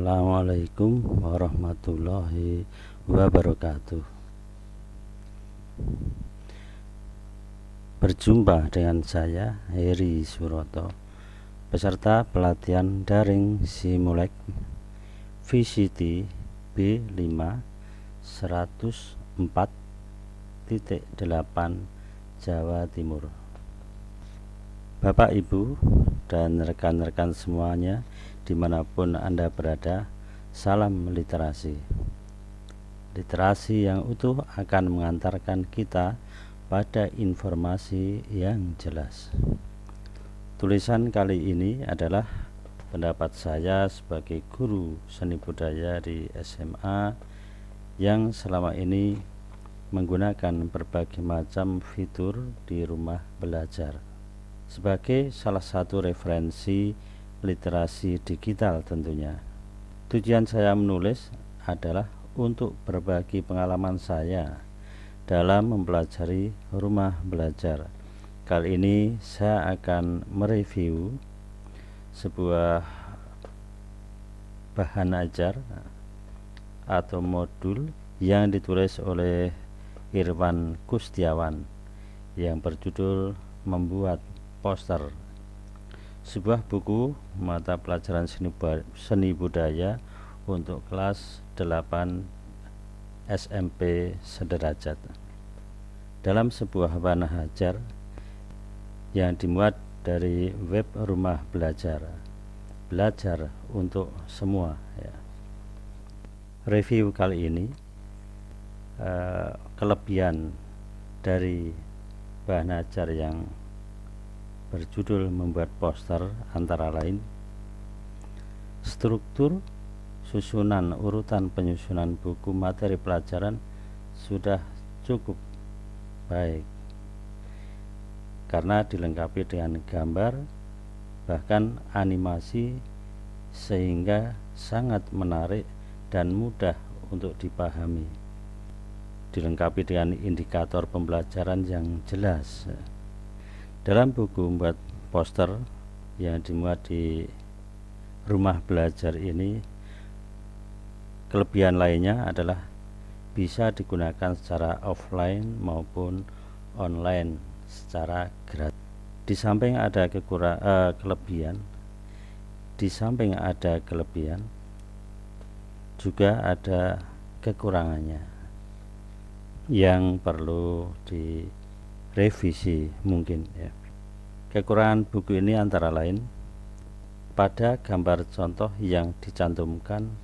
Assalamualaikum warahmatullahi wabarakatuh. Berjumpa dengan saya Heri Suroto, peserta pelatihan daring Simulek VCT B5 104.8 Jawa Timur. Bapak, Ibu, dan rekan-rekan semuanya dimanapun Anda berada, salam literasi. Literasi yang utuh akan mengantarkan kita pada informasi yang jelas. Tulisan kali ini adalah pendapat saya sebagai guru seni budaya di SMA yang selama ini menggunakan berbagai macam fitur di rumah belajar sebagai salah satu referensi literasi digital tentunya. Tujuan saya menulis adalah untuk berbagi pengalaman saya dalam mempelajari rumah belajar. Kali ini saya akan mereview sebuah bahan ajar atau modul yang ditulis oleh Irwan Kustiawan yang berjudul Membuat Poster, sebuah buku mata pelajaran seni budaya untuk kelas 8 SMP sederajat. Dalam sebuah bahan ajar yang dimuat dari web rumah belajar untuk semua ya. Review kali ini kelebihan dari bahan ajar yang berjudul Membuat Poster antara lain struktur, susunan urutan penyusunan buku materi pelajaran sudah cukup baik karena dilengkapi dengan gambar bahkan animasi sehingga sangat menarik dan mudah untuk dipahami, dilengkapi dengan indikator pembelajaran yang jelas. Dalam buku Membuat Poster yang dimuat di rumah belajar ini, kelebihan lainnya adalah bisa digunakan secara offline maupun online secara gratis. Di samping ada kelebihan, juga ada kekurangannya yang perlu direvisi mungkin ya. Kekurangan buku ini antara lain pada gambar contoh yang dicantumkan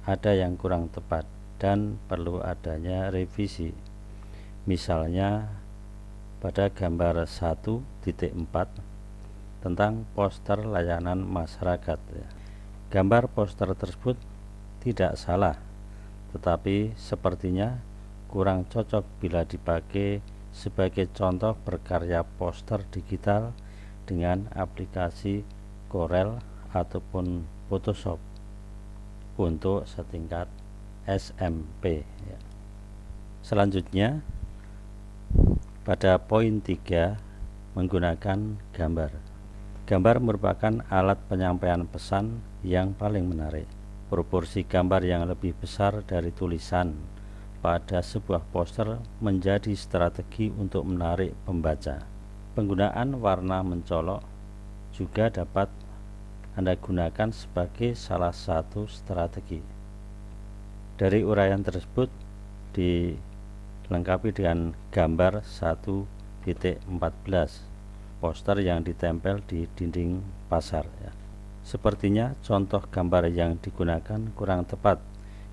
ada yang kurang tepat dan perlu adanya revisi. Misalnya pada gambar 1.4 tentang poster layanan masyarakat ya. Gambar poster tersebut tidak salah, tetapi sepertinya kurang cocok bila dipakai sebagai contoh berkarya poster digital dengan aplikasi Corel ataupun Photoshop untuk setingkat SMP ya. Selanjutnya pada poin 3 menggunakan gambar. Gambar merupakan alat penyampaian pesan yang paling menarik. Proporsi gambar yang lebih besar dari tulisan pada sebuah poster menjadi strategi untuk menarik pembaca. Penggunaan warna mencolok juga dapat Anda gunakan sebagai salah satu strategi. Dari uraian tersebut dilengkapi dengan gambar 1.14 poster yang ditempel di dinding pasar ya. Sepertinya contoh gambar yang digunakan kurang tepat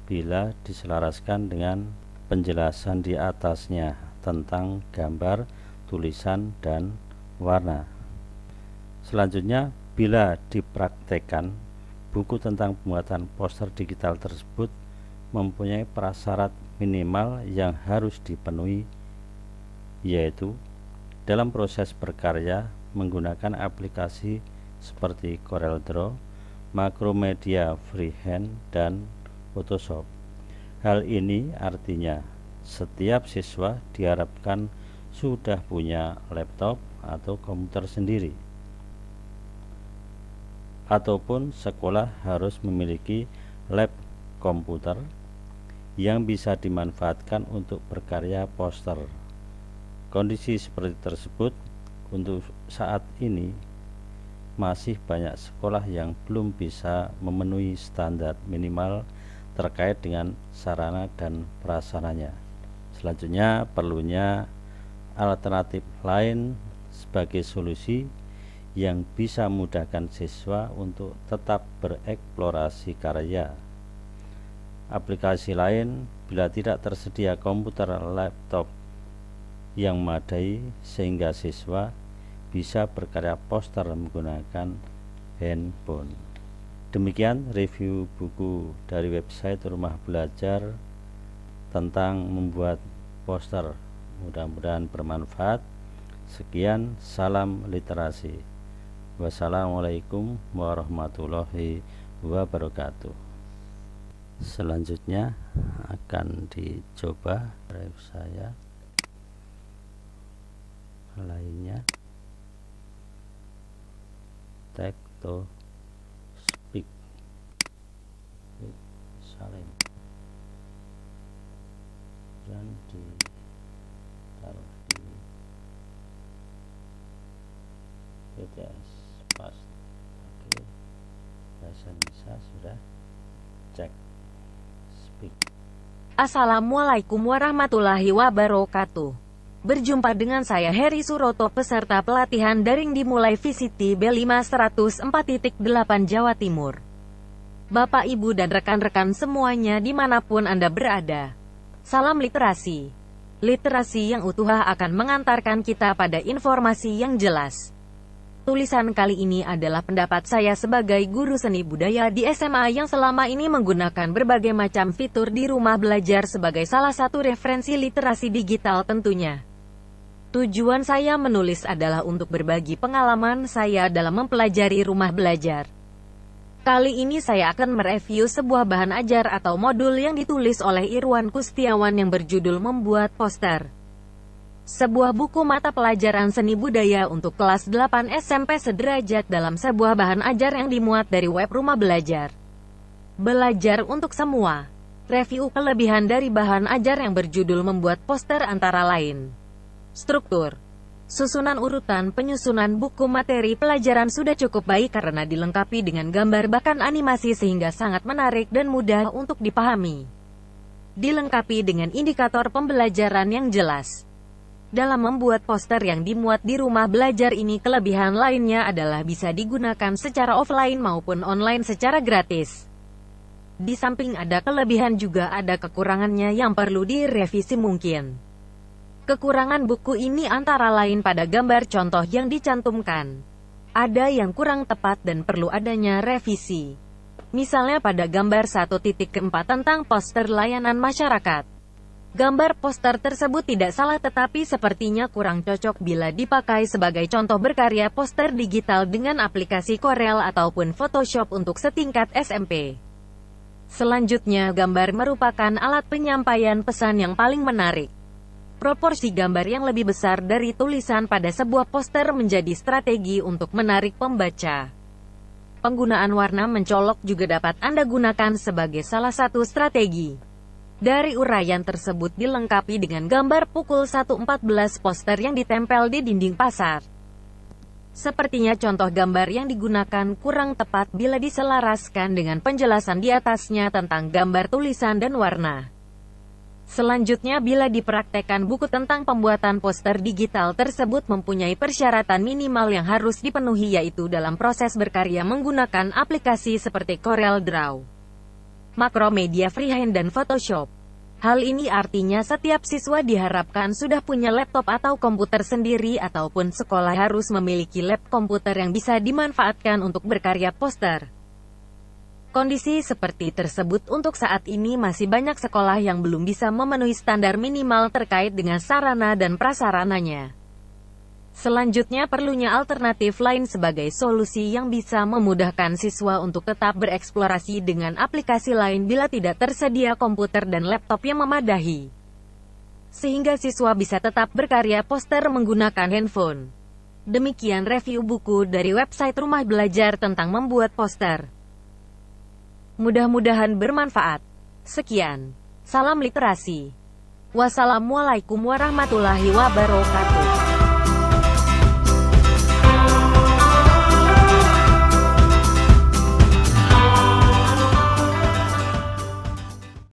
bila diselaraskan dengan penjelasan di atasnya tentang gambar, tulisan, dan warna. Selanjutnya, bila dipraktekkan, buku tentang pembuatan poster digital tersebut mempunyai prasyarat minimal yang harus dipenuhi, yaitu dalam proses berkarya menggunakan aplikasi seperti CorelDRAW, Macromedia Freehand, dan Photoshop. Hal ini artinya setiap siswa diharapkan sudah punya laptop atau komputer sendiri, ataupun sekolah harus memiliki lab komputer yang bisa dimanfaatkan untuk berkarya poster. Kondisi seperti tersebut untuk saat ini masih banyak sekolah yang belum bisa memenuhi standar minimal terkait dengan sarana dan prasarananya. Selanjutnya perlunya alternatif lain sebagai solusi yang bisa memudahkan siswa untuk tetap bereksplorasi karya. Aplikasi lain bila tidak tersedia komputer laptop yang memadai sehingga siswa bisa berkarya poster menggunakan handphone. Demikian review buku dari website Rumah Belajar tentang membuat poster. Mudah-mudahan bermanfaat. Sekian, salam literasi. Wassalamualaikum warahmatullahi wabarakatuh. Selanjutnya akan dicoba drive saya lainnya, text to speak with Salim, dan ditaruh di PTS pas. Oke, bahasa Indonesia sudah, cek. Assalamualaikum warahmatullahi wabarakatuh. Berjumpa dengan saya Heri Suroto, peserta pelatihan daring dimulai VCT B5 104.8 Jawa Timur. Bapak, Ibu, dan rekan-rekan semuanya dimanapun Anda berada. Salam literasi. Literasi yang utuh akan mengantarkan kita pada informasi yang jelas. Tulisan kali ini adalah pendapat saya sebagai guru seni budaya di SMA yang selama ini menggunakan berbagai macam fitur di rumah belajar sebagai salah satu referensi literasi digital tentunya. Tujuan saya menulis adalah untuk berbagi pengalaman saya dalam mempelajari rumah belajar. Kali ini saya akan mereview sebuah bahan ajar atau modul yang ditulis oleh Irwan Kustiawan yang berjudul Membuat Poster. Sebuah buku mata pelajaran seni budaya untuk kelas 8 SMP sederajat dalam sebuah bahan ajar yang dimuat dari web Rumah Belajar. Belajar untuk semua. Review kelebihan dari bahan ajar yang berjudul Membuat Poster antara lain. Struktur. Susunan urutan penyusunan buku materi pelajaran sudah cukup baik karena dilengkapi dengan gambar bahkan animasi sehingga sangat menarik dan mudah untuk dipahami. Dilengkapi dengan indikator pembelajaran yang jelas. Dalam membuat poster yang dimuat di rumah belajar ini, kelebihan lainnya adalah bisa digunakan secara offline maupun online secara gratis. Di samping ada kelebihan juga ada kekurangannya yang perlu direvisi mungkin. Kekurangan buku ini antara lain pada gambar contoh yang dicantumkan. Ada yang kurang tepat dan perlu adanya revisi. Misalnya pada gambar 1.4 tentang poster layanan masyarakat. Gambar poster tersebut tidak salah tetapi sepertinya kurang cocok bila dipakai sebagai contoh berkarya poster digital dengan aplikasi Corel ataupun Photoshop untuk setingkat SMP. Selanjutnya, gambar merupakan alat penyampaian pesan yang paling menarik. Proporsi gambar yang lebih besar dari tulisan pada sebuah poster menjadi strategi untuk menarik pembaca. Penggunaan warna mencolok juga dapat Anda gunakan sebagai salah satu strategi. Dari uraian tersebut dilengkapi dengan gambar pukul 1.14 poster yang ditempel di dinding pasar. Sepertinya contoh gambar yang digunakan kurang tepat bila diselaraskan dengan penjelasan di atasnya tentang gambar, tulisan, dan warna. Selanjutnya, bila dipraktekkan buku tentang pembuatan poster digital tersebut mempunyai persyaratan minimal yang harus dipenuhi, yaitu dalam proses berkarya menggunakan aplikasi seperti Corel Draw, Macromedia Freehand, dan Photoshop. Hal ini artinya setiap siswa diharapkan sudah punya laptop atau komputer sendiri ataupun sekolah harus memiliki lab komputer yang bisa dimanfaatkan untuk berkarya poster. Kondisi seperti tersebut untuk saat ini masih banyak sekolah yang belum bisa memenuhi standar minimal terkait dengan sarana dan prasarananya. Selanjutnya, perlunya alternatif lain sebagai solusi yang bisa memudahkan siswa untuk tetap bereksplorasi dengan aplikasi lain bila tidak tersedia komputer dan laptop yang memadai. Sehingga siswa bisa tetap berkarya poster menggunakan handphone. Demikian review buku dari website Rumah Belajar tentang membuat poster. Mudah-mudahan bermanfaat. Sekian. Salam literasi. Wassalamualaikum warahmatullahi wabarakatuh.